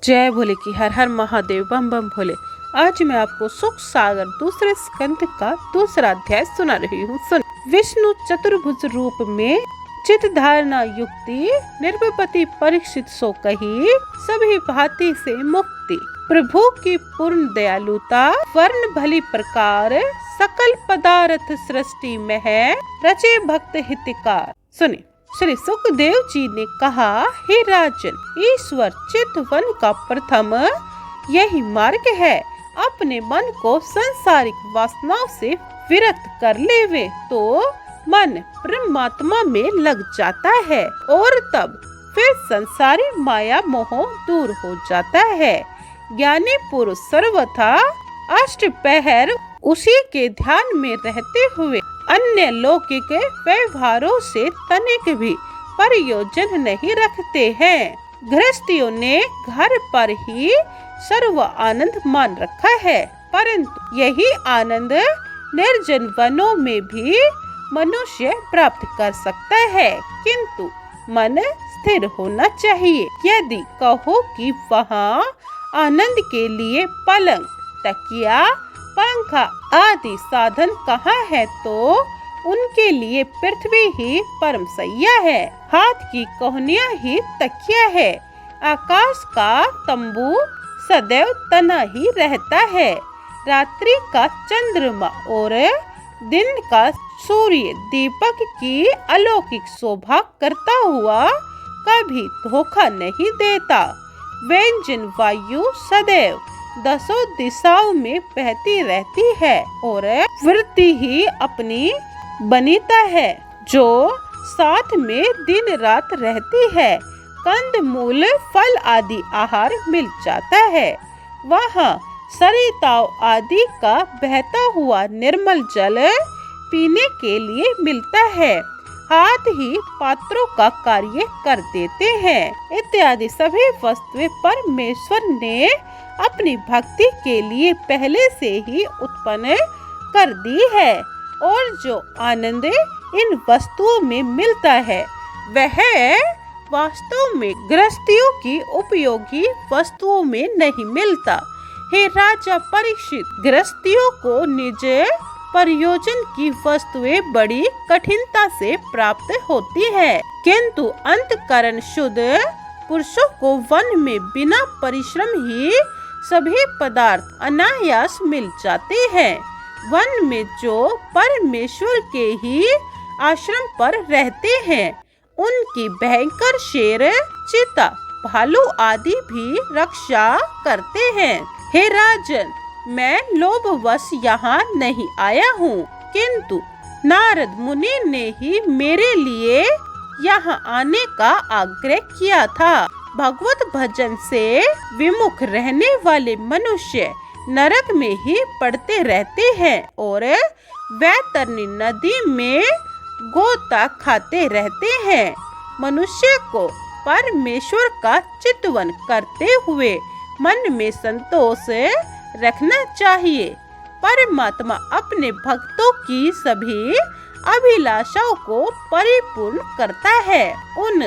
जय भोले की हर हर महादेव बम बम भोले। आज मैं आपको सुख सागर दूसरे स्कंद का दूसरा अध्याय सुना रही हूँ। सुन। विष्णु चतुर्भुज रूप में चित धारणा युक्ति निर्भपति परीक्षित सो कही, सभी भांति से मुक्ति। प्रभु की पूर्ण दयालुता वर्ण भली प्रकार, सकल पदार्थ सृष्टि में है रचे भक्त हितकार। सुनिए। श्री सुखदेव जी ने कहा, हे राजन, ईश्वर चितवन का प्रथम यही मार्ग है। अपने मन को संसारिक वासनाओं से विरक्त कर लेवे तो मन परमात्मा में लग जाता है और तब फिर संसारी माया मोह दूर हो जाता है। ज्ञानी पुरुष सर्वथा अष्टपहर उसी के ध्यान में रहते हुए अन्य लौकिक व्यवहारों से तनिक भी प्रयोजन नहीं रखते हैं। गृहस्थियों ने घर पर ही सर्व आनंद मान रखा है, परंतु यही आनंद निर्जन वनों में भी मनुष्य प्राप्त कर सकता है, किंतु मन स्थिर होना चाहिए। यदि कहो कि वहाँ आनंद के लिए पलंग, तकिया, पंखा आदि साधन कहाँ है, तो उनके लिए पृथ्वी ही परम सैया है, हाथ की कोहनिया ही तकिया है, आकाश का तंबू सदैव तना ही रहता है, रात्रि का चंद्रमा और दिन का सूर्य दीपक की अलौकिक शोभा करता हुआ कभी धोखा नहीं देता। व्यंजन वायु सदैव दसों दिशाओं में बहती रहती है और वृत्ति ही अपनी बनीता है, जो साथ में दिन रात रहती है। कंद मूल फल आदि आहार मिल जाता है, वहाँ सरिताओं आदि का बहता हुआ निर्मल जल पीने के लिए मिलता है, हाथ ही पात्रों का कार्य कर देते हैं। इत्यादि सभी वस्तुएं परमेश्वर ने अपनी भक्ति के लिए पहले से ही उत्पन्न कर दी है, और जो आनंद इन वस्तुओं में मिलता है वह वास्तव में गृहस्थियों की उपयोगी वस्तुओं में नहीं मिलता। हे राजा परीक्षित, गृहस्थियों को निज प्रयोजन की वस्तुएं बड़ी कठिनता से प्राप्त होती है, किंतु अंतःकरण शुद्ध पुरुषों को वन में बिना परिश्रम ही सभी पदार्थ अनायास मिल जाते हैं। वन में जो परमेश्वर के ही आश्रम पर रहते हैं, उनकी भयंकर शेर, चीता, भालू आदि भी रक्षा करते हैं। हे राजन, मैं लोभवश यहाँ नहीं आया हूँ, किंतु नारद मुनि ने ही मेरे लिए यहाँ आने का आग्रह किया था। भगवत भजन से विमुख रहने वाले मनुष्य नरक में ही पड़ते रहते हैं और वैतरणी नदी में गोता खाते रहते हैं। मनुष्य को परमेश्वर का चिंतन करते हुए मन में संतोष रखना चाहिए। परमात्मा अपने भक्तों की सभी अभिलाषाओं को परिपूर्ण करता है। उन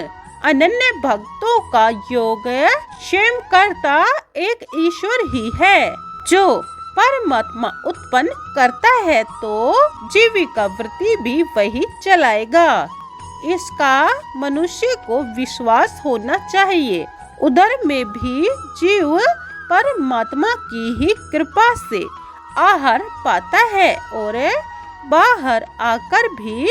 अनन्य भक्तों का योग क्षेम करता एक ईश्वर ही है, जो परमात्मा उत्पन्न करता है तो जीविका वृत्ति भी वही चलाएगा। इसका मनुष्य को विश्वास होना चाहिए। उधर में भी जीव परमात्मा की ही कृपा से आहार पाता है और बाहर आकर भी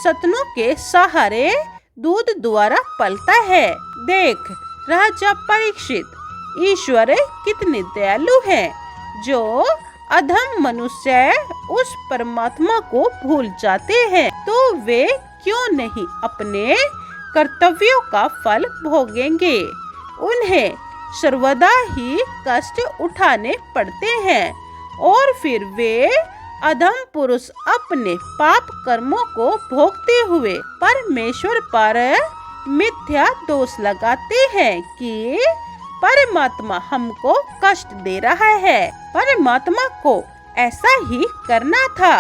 सतनों के सहारे दूध द्वारा पलता है। देख राजा परीक्षित, ईश्वर कितने दयालु हैं, जो अधम मनुष्य उस परमात्मा को भूल जाते हैं, तो वे क्यों नहीं अपने कर्तव्यों का फल भोगेंगे। उन्हें सर्वदा ही कष्ट उठाने पड़ते हैं और फिर वे अधम पुरुष अपने पाप कर्मों को भोगते हुए परमेश्वर पर मिथ्या दोष लगाते हैं कि परमात्मा हमको कष्ट दे रहा है, परमात्मा को ऐसा ही करना था।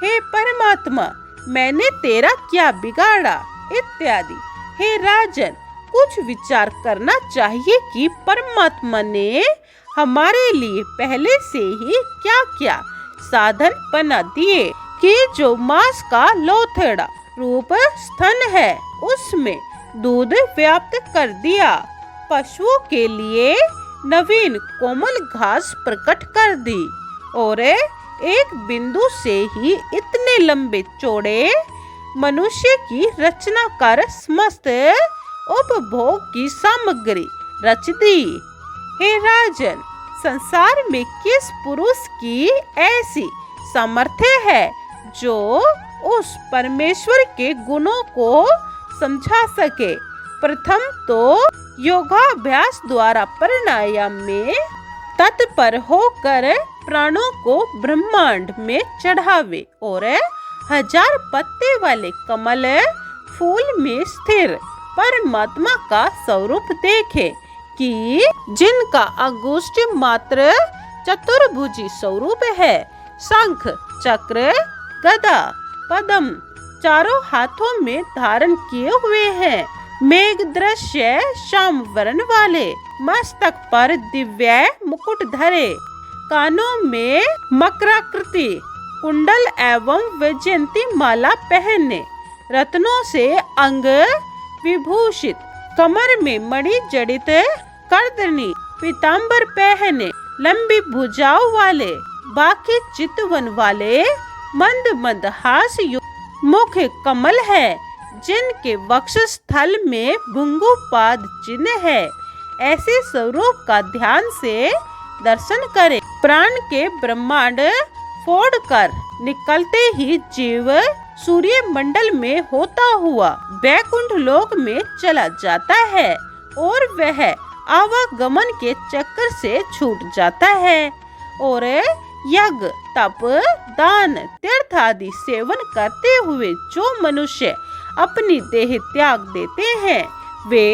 हे परमात्मा, मैंने तेरा क्या बिगाड़ा इत्यादि। हे राजन, कुछ विचार करना चाहिए कि परमात्मा ने हमारे लिए पहले से ही क्या क्या साधन बना दिए कि जो मांस का लोथड़ा रूप स्तन है उसमें दूध व्याप्त कर दिया, पशुओं के लिए नवीन कोमल घास प्रकट कर दी और एक बिंदु से ही इतने लंबे चौड़े मनुष्य की रचना कर समस्त उपभोग की सामग्री रच दी। हे राजन, संसार में किस पुरुष की ऐसी सामर्थ्य है जो उस परमेश्वर के गुणों को समझा सके? प्रथम तो योगाभ्यास द्वारा प्राणायाम में तत्पर होकर प्राणों को ब्रह्मांड में चढ़ावे और 1000 पत्ते वाले कमल फूल में स्थिर परमात्मा का स्वरूप देखे कि जिनका अंगुष्ठ मात्र चतुर्भुजी स्वरूप है, शंख चक्र गदा पद्म चारों हाथों में धारण किए हुए हैं, मेघ दृश्य श्याम वर्ण वाले, मस्तक पर दिव्य मुकुट धरे, कानों में मकराकृति कुंडल एवं वैजयंती माला पहने, रत्नों से अंग विभूषित, कमर में मणि जड़ित करदनी पीताम्बर पहने, लंबी भुजाओं वाले, बाकी चितवन वाले, मंद मंद हास मुख कमल है, जिनके वक्षस्थल में भृंगु पाद चिन्ह है, ऐसे स्वरूप का ध्यान से दर्शन करें। प्राण के ब्रह्मांड फोड़कर निकलते ही जीव सूर्य मंडल में होता हुआ वैकुंठ लोक में चला जाता है और वह आवागमन के चक्कर से छूट जाता है और यज्ञ तप दान तीर्थ आदि सेवन करते हुए जो मनुष्य अपनी देह त्याग देते हैं वे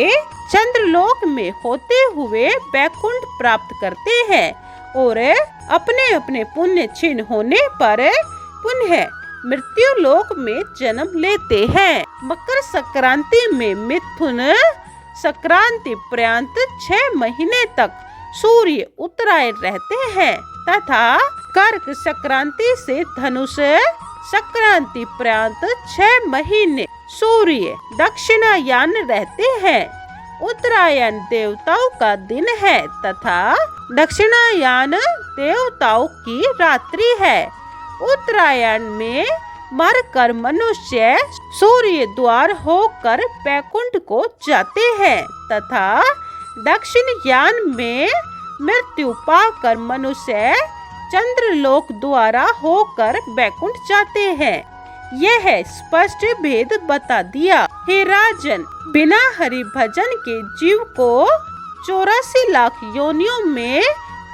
चंद्रलोक में होते हुए वैकुंठ प्राप्त करते हैं और अपने अपने पुण्य क्षीण होने पर पुनः मृत्यु लोक में जन्म लेते हैं। मकर संक्रांति में मिथुन संक्रांति पर्यंत 6 महीने तक सूर्य उत्तरायण रहते हैं तथा कर्क संक्रांति से धनुष संक्रांति पर्यंत 6 महीने सूर्य दक्षिणायन रहते हैं। उत्तरायण देवताओं का दिन है तथा दक्षिणायन देवताओं की रात्रि है। उत्तरायण में मरकर मनुष्य सूर्य द्वार होकर वैकुंठ को जाते हैं तथा दक्षिणयान में मृत्यु पाकर मनुष्य चंद्रलोक द्वारा होकर वैकुंठ जाते हैं। यह स्पष्ट भेद बता दिया। हे राजन, बिना हरि भजन के जीव को 84 लाख योनियों में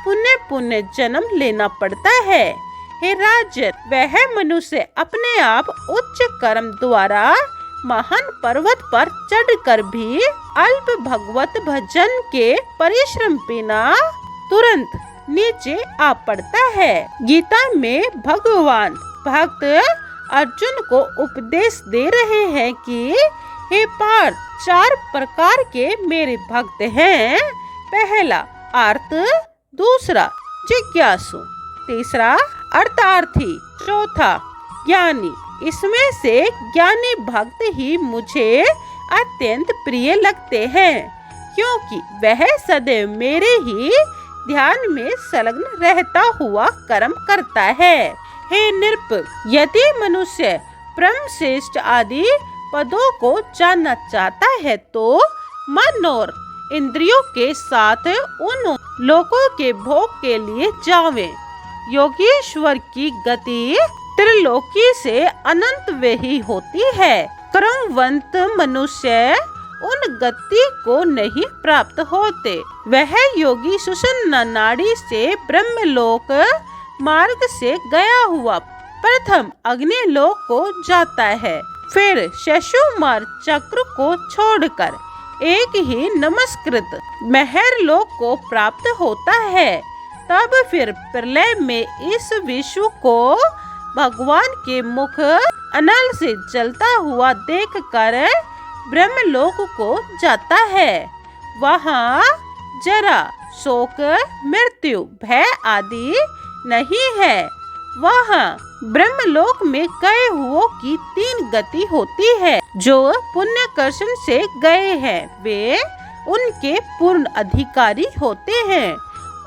पुण्य पुण्य जन्म लेना पड़ता है। हे राजन, वह मनुष्य अपने आप उच्च कर्म द्वारा महान पर्वत पर चढ़कर भी अल्प भगवत भजन के परिश्रम बिना तुरंत नीचे आ पड़ता है। गीता में भगवान भक्त अर्जुन को उपदेश दे रहे हैं कि हे पार्थ, 4 प्रकार के मेरे भक्त हैं। पहला आर्त, दूसरा जिज्ञासु, तीसरा अर्थार्थी, चौथा ज्ञानी। इसमें से ज्ञानी भक्त ही मुझे अत्यंत प्रिय लगते हैं क्योंकि वह सदैव मेरे ही ध्यान में संलग्न रहता हुआ कर्म करता है। हे नृप, यदि मनुष्य ब्रह्म श्रेष्ठ आदि पदों को जानना चाहता है तो मन और इंद्रियों के साथ उन लोकों के भोग के लिए जावे। योगेश्वर की गति त्रिलोकी से अनंत वे ही होती है। कर्मवंत मनुष्य उन गति को नहीं प्राप्त होते। वह योगी सुषुम्ना नाड़ी से ब्रह्मलोक मार्ग से गया हुआ प्रथम अग्निलोक को जाता है, फिर शशुमार चक्र को छोड़कर एक ही नमस्कृत महरलोक को प्राप्त होता है। तब फिर प्रलय में इस विश्व को भगवान के मुख अनल से जलता हुआ देखकर ब्रह्मलोक को जाता है। वहाँ जरा, शोक, मृत्यु, भय आदि नहीं है। वहाँ ब्रह्मलोक में गए हुओं की 3 गति होती है। जो पुण्य कर्षण से गए हैं वे उनके पूर्ण अधिकारी होते हैं,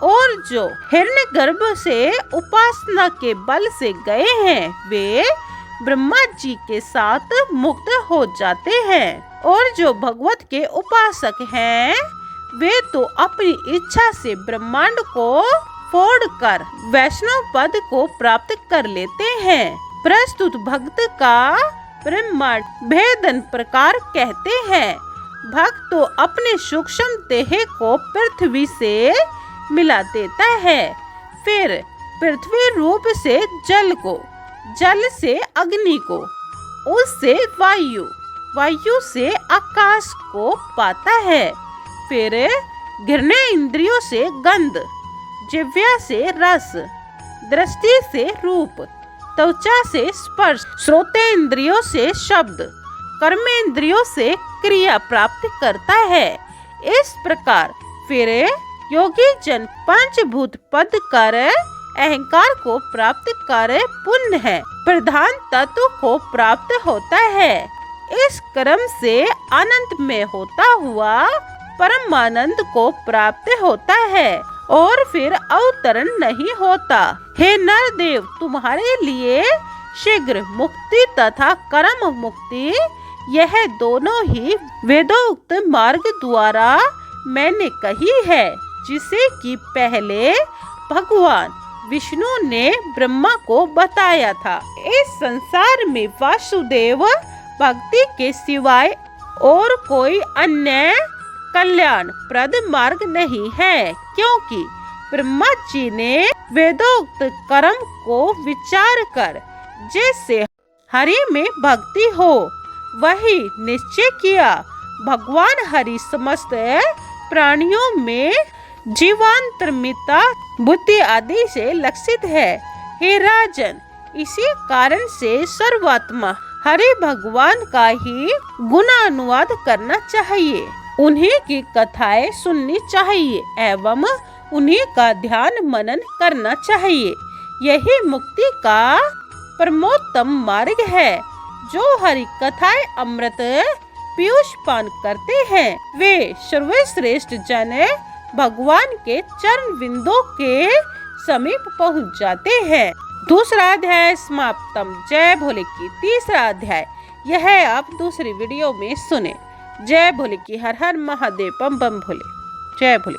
और जो हिरण्यगर्भ से उपासना के बल से गए हैं वे ब्रह्मा जी के साथ मुक्त हो जाते हैं। और जो भगवत के उपासक हैं वे तो अपनी इच्छा से ब्रह्मांड को फोड़कर वैष्णव पद को प्राप्त कर लेते हैं। प्रस्तुत भक्त का ब्रह्मांड भेदन प्रकार कहते हैं। भक्त तो अपने सूक्ष्म देह को पृथ्वी से मिला देता है, फिर पृथ्वी रूप से जल को, जल से अग्नि को, उससे वायु, वायु से आकाश को पाता है। फिर घृण्य इंद्रियों से गंध, जिह्वा से रस, दृष्टि से रूप, त्वचा से स्पर्श, श्रोतेंद्रियों से शब्द, कर्मेंद्रियों से क्रिया प्राप्त करता है। इस प्रकार फिर योगी जन पंचभूत पद कर अहंकार को प्राप्त कर पुण्य है प्रधान तत्व को प्राप्त होता है। इस क्रम से अनंत में होता हुआ परमानंद को प्राप्त होता है और फिर अवतरण नहीं होता। हे नरदेव, तुम्हारे लिए शीघ्र मुक्ति तथा कर्म मुक्ति, यह दोनों ही वेदोक्त मार्ग द्वारा मैंने कही है, जिसे कि पहले भगवान विष्णु ने ब्रह्मा को बताया था। इस संसार में वासुदेव भक्ति के सिवाय और कोई अन्य कल्याण प्रद मार्ग नहीं है, क्योंकि ब्रह्मा जी ने वेदोक्त कर्म को विचार कर जैसे हरि में भक्ति हो वही निश्चय किया। भगवान हरि समस्त प्राणियों में जीवांतर्मिता बुद्धि आदि से लक्षित है। हे राजन, इसी कारण से सर्वात्मा हरि भगवान का ही गुणानुवाद करना चाहिए, उन्हीं की कथाएं सुननी चाहिए एवं उन्हीं का ध्यान मनन करना चाहिए। यही मुक्ति का परमोत्तम मार्ग है। जो हरि कथाएं अमृत पीयूष पान करते हैं वे सर्वश्रेष्ठ जन भगवान के चरण बिंदु के समीप पहुंच जाते हैं। दूसरा अध्याय समाप्तम। जय भोले की तीसरा अध्याय यह आप दूसरी वीडियो में सुने। जय भोले की हर हर महादेव बम बम भोले। जय भोले।